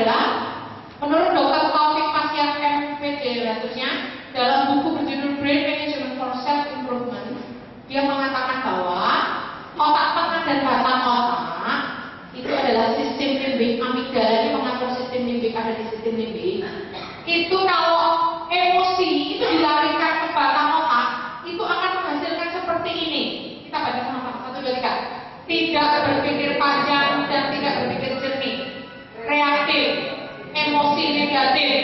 adalah menurut Dr. Taufik Pasya MPD dalam buku berjudul Brain Management for Self Improvement, dia mengatakan bahwa otak tengah dan batang otak itu adalah sistem limbik. Amigdala ini mengatur sistem limbik, ada di sistem limbik. Itu kalau emosi itu dilarikan ke batang otak, itu akan menghasilkan seperti ini. Kita baca sama-sama, 1, 2, 3. Tidak berpikir panjang dan tidak berpikir jernih, reaktif, emosi negatif,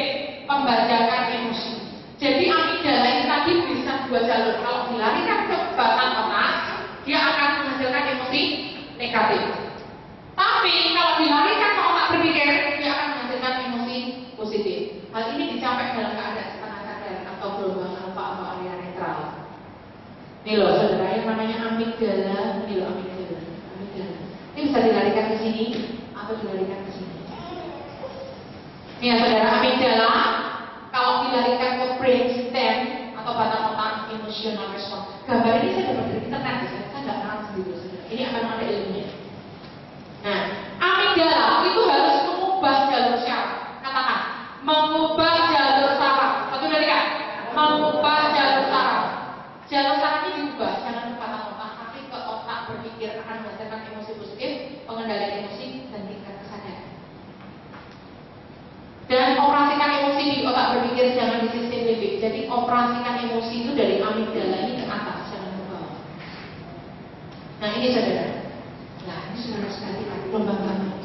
pembajakan emosi. Jadi amigdala ini tadi bisa 2 jalur. Kalau dilarikan ke batang otak, dia akan menghasilkan emosi negatif. Tapi kalau dilarikan ke otak berpikir, dia akan menghasilkan emosi positif. Hal ini dicapai dalam keadaan setengah sadar atau gelombang alfa atau area netral. Ini loh saudara, yang namanya amigdala. Ini loh amigdala. Ini bisa dilarikan ke sini atau dilarikan ke sini. Ini ya saudara, amigdala kalau dilarikan ke brainstem atau batang otak emotional response. Gambar ini saya dapat dari internet, saya nggak tahu sendiri saudara. Ini akan ada ilmunya. Nah, amigdala itu harus mengubah jalur syaraf. Katakan, mengubah jalur saraf. 1, 2, 3. Mengubah jalur saraf. Jalur saraf ini diubah, jangan ke batang otak, tapi ke otak berpikir, akan menghasilkan emosi positif, pengendalian emosi, dan tingkat kesadaran. Dan operasikan emosi di otak berpikir, jangan di sistem limbik. Jadi operasikan emosi itu dari amigdala ini ke atas, jangan ke bawah. Nah ini saudara. Nah ini saudara sekali gelombang gamma.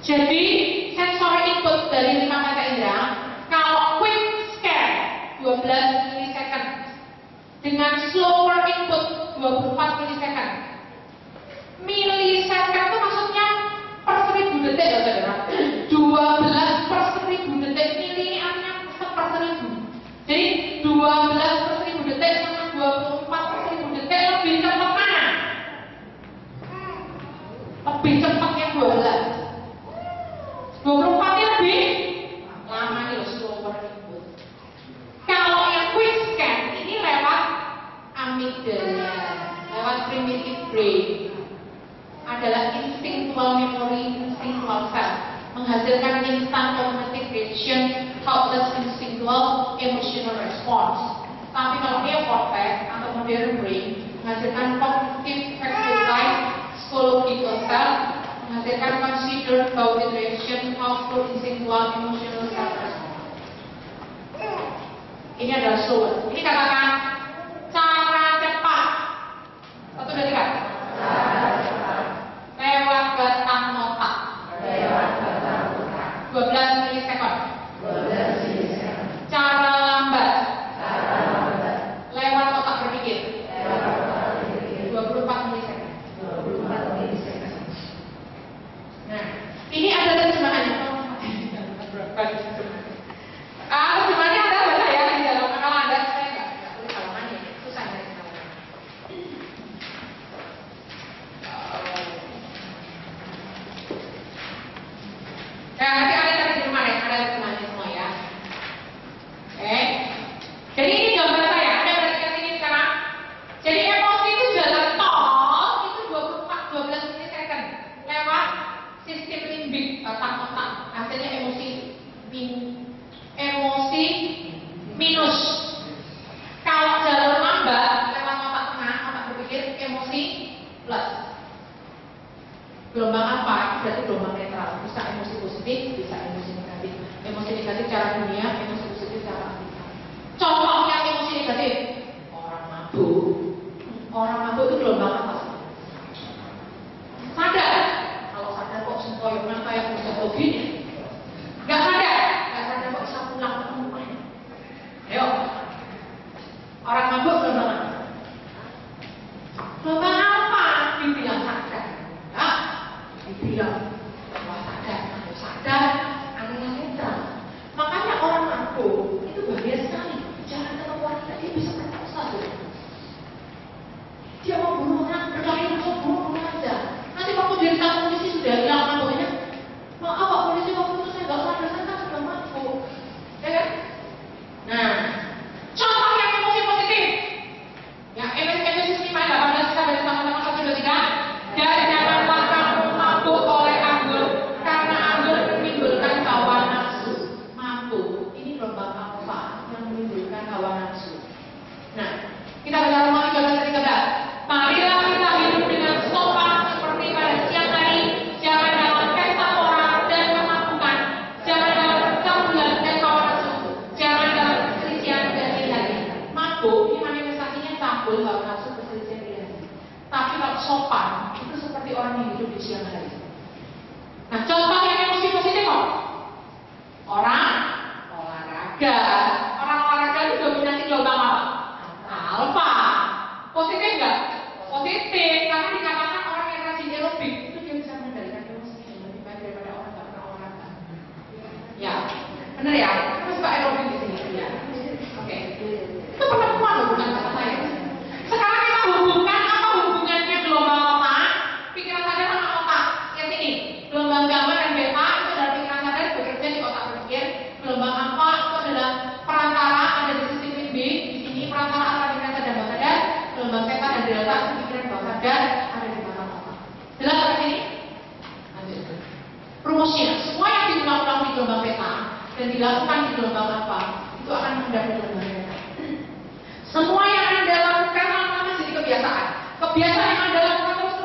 Jadi sensor input dari 5 mata indera, kalau quick scan 12 milisecond dengan slower input 24 milisecond. Milisecond itu maksudnya per 1000 detik ya saudara. 12 per 1000 detik, mili ini artinya per 1000. Jadi 12 per 1000 detik sama 24 per 1000 detik lebih cepat mana? Lebih cepat yang 12. 24 nya lebih lama nih loh, slower input. Kalau yang quick scan ini lewat amigdala, lewat primitive brain, adalah instinctual memory, instinctual cell, menghasilkan instant cognitive reaction, thoughtless instinctual emotional response. Tapi kalau neocortex atau modern brain menghasilkan cognitive exercise, psychological cell, menghasilkan considered thought reaction, thoughtful instinctual emotional cell response. Ini adalah slower. Ini katakan cara cepat. 1, 2, 3. Lewat batang otak. 12 milisekund. Cara lambat. Lewat otak berpikir. 24 milisekund. Nah, ini ada terjemahannya. Terjemahannya ada baca ya di dalam. Kalau ada saya nggak tulis halamannya, susah dari halaman. Nah, nanti ada terjemahan ya, ada terjemahannya semua ya. Oke. Jadi ini gambar saya, ada perhatikan sini sekarang. Jadi emosi itu jalan tol itu 12 milisecond lewat sistem limbik batang otak. Hasilnya emosi minus. Kalau jalur lambat lewat otak tengah, otak berpikir, emosi plus. Gelombang apa? Berarti gelombang netral. Bisa emosi positif, bisa emosi negatif. Emosi negatif cara dunia, emosi positif cara akhirat. Contohnya emosi negatif, orang mabuk. Orang mabuk itu gelombang apa? Sadar. Kalau sadar kok sempoyongan kayak jatuh gini. Gak sadar kok bisa pulang ke rumah. Ayo. Orang mabuk gelombang apa? Gelombang apa? Dibilang sadar. Ya. Dibilang sadar, area netral. Makanya orang mabuk itu bahaya sekali. Jangan ketemu wanita, dia bisa berkosa tuh. Dia mau bunuh orang, berkelahi mau bunuh aja. Nanti waktu dia ditangkap polisi sudah hilang mabuknya. Maaf Pak polisi, waktu itu saya nggak sadar, saya kan sudah mabuk. Ya kan? Nah, contoh yang emosi positif. Ya, emosi 5, 18 kita dari sama-sama 1, 2, 3. Dan janganlah kamu mabuk oleh anggota Bener ya? Terus Pak Erwin di sini ya. Oke. Itu penemuan loh, bukan kata saya. Sekarang kita hubungkan apa hubungannya gelombang otak, pikiran sadar sama otak. Yang ini, gelombang gamma dan beta itu adalah pikiran sadar bekerja di otak berpikir. Gelombang alfa itu adalah perantara ada di sisi B. Di sini perantara antara pikiran sadar dan bawah sadar. Gelombang theta dan delta itu pikiran bawah sadar ada di mata otak. Jelas sampai sini? Lanjut. Rumusnya, semua yang diulang-ulang di gelombang beta dan dilakukan di gelombang alfa itu akan mendapat gelombang delta. Semua yang Anda lakukan lama-lama jadi kebiasaan. Kebiasaan yang Anda lakukan terus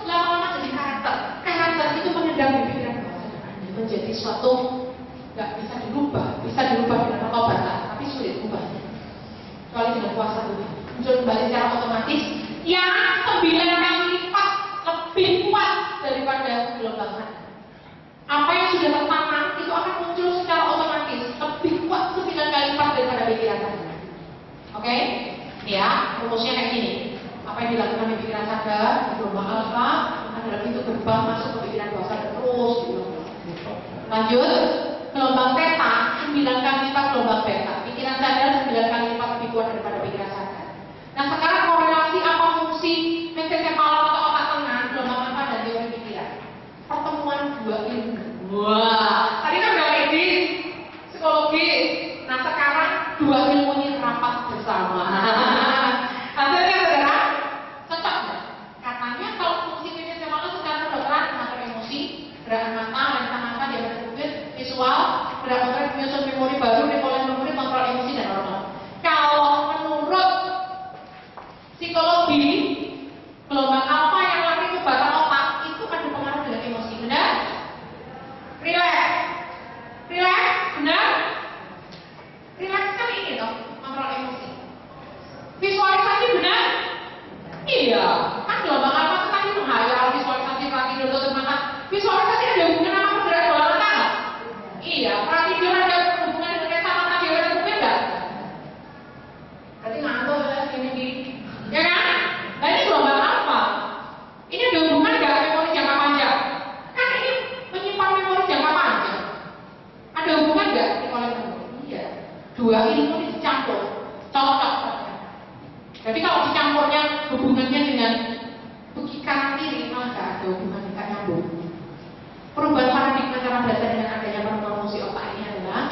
lama-lama jadi karakter. Karakter itu mengendam di pikiran bawah sadar Anda menjadi suatu nggak bisa dirubah dengan pengobatan, tapi sulit ubahnya. Kecuali dengan kuasa Tuhan. Muncul kembali secara otomatis yang 9 kali lipat lebih kuat daripada gelombang sadar. Apa yang sudah tertanam itu akan muncul secara otomatis lebih kuat 9 kali lipat daripada pikiran sadar. Oke? Ya, rumusnya kayak gini. Apa yang dilakukan di pikiran sadar di gelombang alfa adalah pintu gerbang masuk ke pikiran bawah sadar terus gitu. Lanjut, gelombang theta 9 kali lipat gelombang beta. Pikiran sadar 9 kali lipat lebih kuat daripada pikiran sadar. Nah, sekarang korelasi apa fungsi mesencephalon atau otak tengah, gelombang alfa dan teori pikiran. Pertemuan dua ilmu. Wah, tadi kan udah medis, psikologis. Nah, sekarang dua ilmu ini rapat bersama. Hasilnya saudara, cocok nggak? Katanya kalau fungsi mesencephalon secara kedokteran mengatur emosi, gerakan mata, lensa mata, diameter kubit, visual, gerak otak, menyusun memori baru, rekoles memori, kontrol emosi dan hormon. Kalau menurut psikologi, gelombang alfa yang lari ke batang otak itu ada pengaruh dengan emosi, benar? Relax, benar? Relax kan ini toh, kontrol emosi. Visualisasi benar? Iya, kan gelombang alfa itu tadi menghayal, visualisasi, perhatian, tutup mata. Visualisasi ada hubungan sama pergerakan bola mata nggak? Iya, perhatian ada hubungan dengan lensa mata di area kubit nggak? Berarti ngantuk ini. Ya kan? Nah ini gelombang alfa. Ini ada hubungan nggak memori jangka panjang? Kan ini menyimpan memori jangka panjang. Ada hubungan nggak di oleh memori? Iya. Dua ilmu ini dicampur, cocok. Jadi kalau dicampurnya hubungannya dengan bagi kanan kiri malah nggak ada hubungan, nggak nyambung. Perubahan paradigma cara belajar dengan adanya promosi otak ini adalah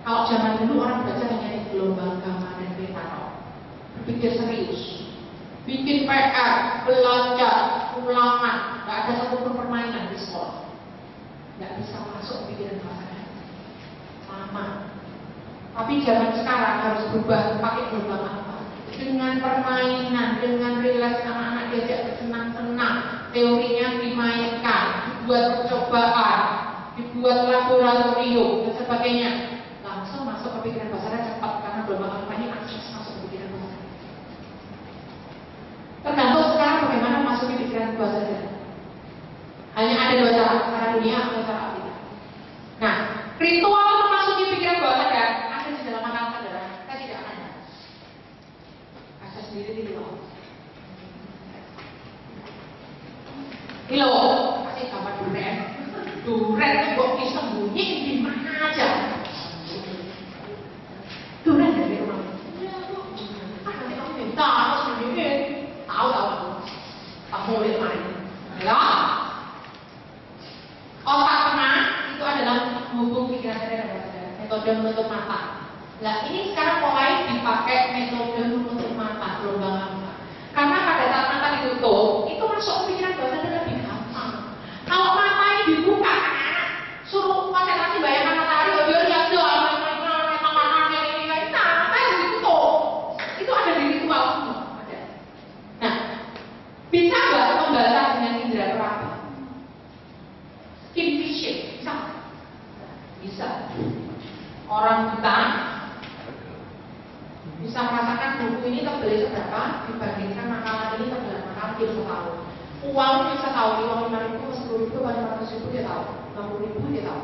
kalau zaman dulu orang belajar hanya di gelombang gamma dan beta, berpikir serius, bikin PR, belajar, ulangan, nggak ada satupun permainan di sekolah, nggak bisa masuk pikiran bahasa lama. Tapi zaman sekarang harus berubah pakai gelombang apa? Dengan permainan, dengan relaks anak-anak diajak senang-senang, teorinya dimainkan, dibuat percobaan, dibuat laboratorium dan sebagainya. Langsung masuk ke pikiran bahasa cepat karena gelombang alfa ini akses masuk ke pikiran bahasa. Tergantung sekarang bagaimana masuk ke pikiran bahasa. Hanya ada dua cara dunia atau cara Afrika. Nah, ritual memasuki pikiran bahasa ada di dalam akal saudara. Kita tidak akan akses sendiri di luar. Ini loh, kasih gambar duren. Duren itu kok disembunyi di mana aja. Duren dari rumah. Nanti kamu minta, aku sendiri. Tahu. Kamu lihat main. Ya. Otak tengah itu adalah menghubung pikiran sadar dan bawah sadar. Metode menutup mata. Nah ini sekarang mulai dipakai metode menutup mata gelombang alfa. Karena pada saat mata ditutup, itu masuk ke pikiran bawah sadar lebih gampang. Kalau mata ini dibuka, suruh konsentrasi bayangkan matahari, dia lihat doang, mata yang ditutup. Itu ada di ritual semua. Nah, bisa nggak membaca dengan indera peraba? Skin vision, bisa. Orang buta bisa merasakan buku ini tebelnya seberapa dibandingkan makalah ini tebel makalah dia bisa tahu. Uang bisa tahu, uang 5.000 ke 10.000 ke 500.000 dia tahu, 60.000 dia tahu.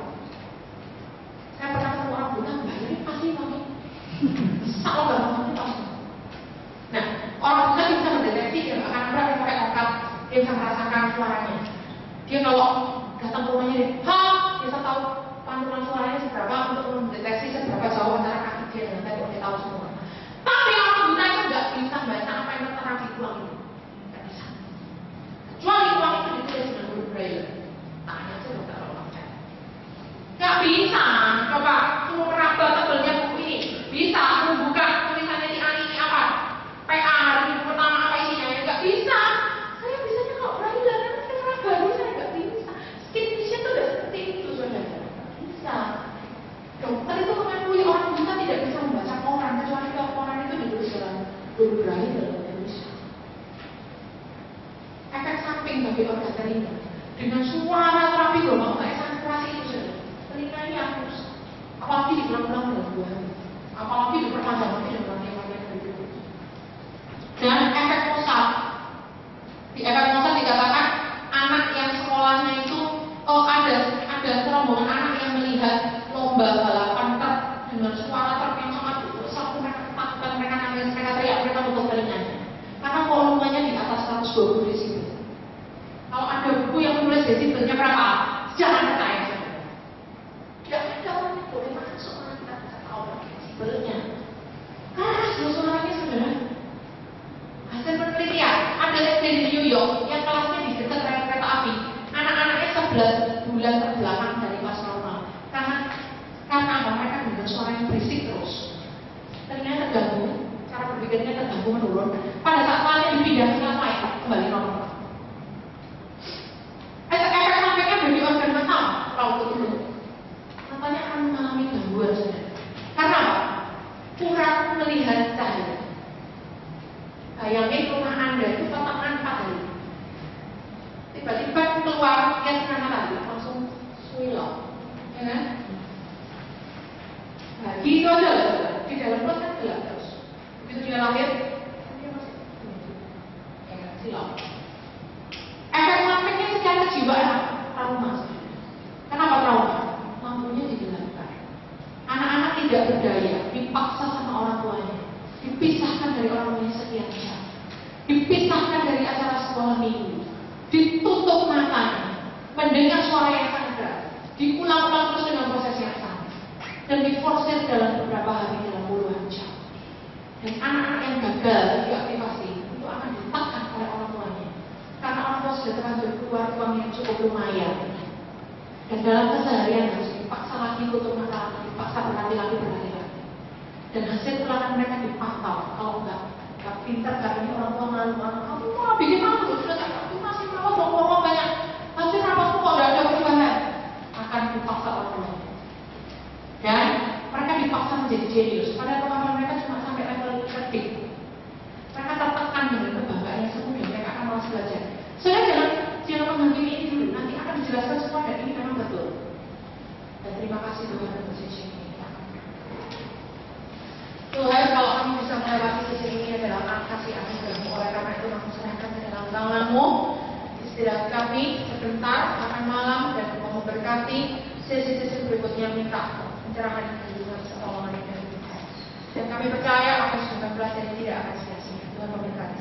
Saya pernah ketemu orang buta, ini pasti uangnya bisa loh gampang pasti. Nah, orang buta bisa mendeteksi dia akan berani pakai tongkat, dia bisa merasakan suaranya. Dia kalau datang ke rumahnya dia, ha, bisa tahu pengampulan suaranya seberapa untuk mendeteksi seberapa jauh antara kaki dia dengan tadi kita tahu semua. Tapi orang buta itu nggak bisa baca apa yang tertera di tuang itu, nggak bisa. Kecuali tuang itu ditulis dengan huruf braille. Tanya aja dokter orang nggak bisa. Coba suruh meraba tebelnya buku ini, bisa membuka tulisannya di ini apa? PA hari pertama apa isinya? Ya nggak bisa. Saya bisanya kok braille karena saya meraba saya nggak bisa. Skinnya tuh udah seperti itu saudara. Bisa. Dokter itu mengakui orang buta tidak bisa membaca koran kecuali kalau koran itu ditulis dalam huruf braille dalam Indonesia. Efek samping bagi organ telinga dengan suara terapi gelombang saturasi itu saudara. Telinganya harus, apalagi diulang-ulang dalam 2 hari, apalagi diperpanjang lagi dalam latihan berikutnya. Dan efek Mozart, di efek Mozart dikatakan anak yang sekolahnya itu ada serombongan anak yang melihat lomba balapan truk dengan suara truk yang sangat besar, mereka ketakutan, mereka nangis, mereka teriak, mereka tutup telinganya karena volumenya di atas 120 desibel. Kalau ada buku yang menulis desibelnya berapa, jangan percaya. Tidak ada orang yang boleh masuk karena kita tidak tahu lagi desibelnya. Keras loh suaranya saudara. Hasil penelitian ada di New York yang kelasnya di dekat rel kereta api. Anak-anaknya 11 bulan terbelakang dari kelas normal karena mereka dengan suara yang berisik terus. Ternyata terganggu, cara berpikirnya terganggu menurun. Pada saat kelasnya dipindah ke kelas lain kembali normal. Efek sampingnya bagi organ mata, kalau itu matanya akan mengalami gangguan saudara. Karena apa? Kurang melihat cahaya. Bayangin rumah Anda itu potongan 4 hari. Tiba-tiba keluar yang sinar matahari langsung swilok, ya kan? Nah, gitu aja lah, di dalam perut kan gelap terus. Begitu dia lahir, dia masih ya kan, silau. Efek sampingnya secara kejiwaan trauma. Kenapa trauma? Lampunya digelapkan. Anak-anak tidak berdaya, dipaksa sama orang tuanya, dipisahkan dari orang tuanya sekian jam, dipisahkan dari acara sekolah minggu, ditutup matanya, mendengar suara yang sangat keras, diulang-ulang terus dengan proses yang sama, dan diforsir dalam beberapa hari dalam puluhan jam. Dan anak-anak yang gagal diaktifasi itu akan ditekan oleh orang tuanya, karena orang tua sudah terlanjur keluar uang yang cukup lumayan. Dan dalam keseharian harus dipaksa lagi tutup mata, dipaksa berhati-hati. Dan hasil pulangan mereka dipantau. Kalau enggak pintar, karena orang tua malu-malu, kamu mau bikin malu, sudah tak kamu masih mau ngomong banyak, hasil rapatmu kok enggak ada perubahan, akan dipaksa orang tua. Dan mereka dipaksa menjadi jenius. Pada pemahaman mereka cuma sampai level kreatif. Mereka tertekan dengan kebanggaan yang semudah, mereka akan malas belajar. Saudara jangan menghakimi ini dulu, nanti akan dijelaskan semua dan ini memang betul. Dan terima kasih Tuhan atas sesi ini. Tuhan, kalau kami bisa melewati sesi ini adalah kasih anugerah-Mu. Oleh karena itu kami serahkan ke dalam tangan-Mu. Istirahat kami sebentar akan malam dan Mu memberkati sesi-sesi berikutnya. Minta pencerahan kehidupan pertolongan dari Tuhan. Dan kami percaya apa yang sudah pelajari tidak akan sia-sia. Tuhan memberkati.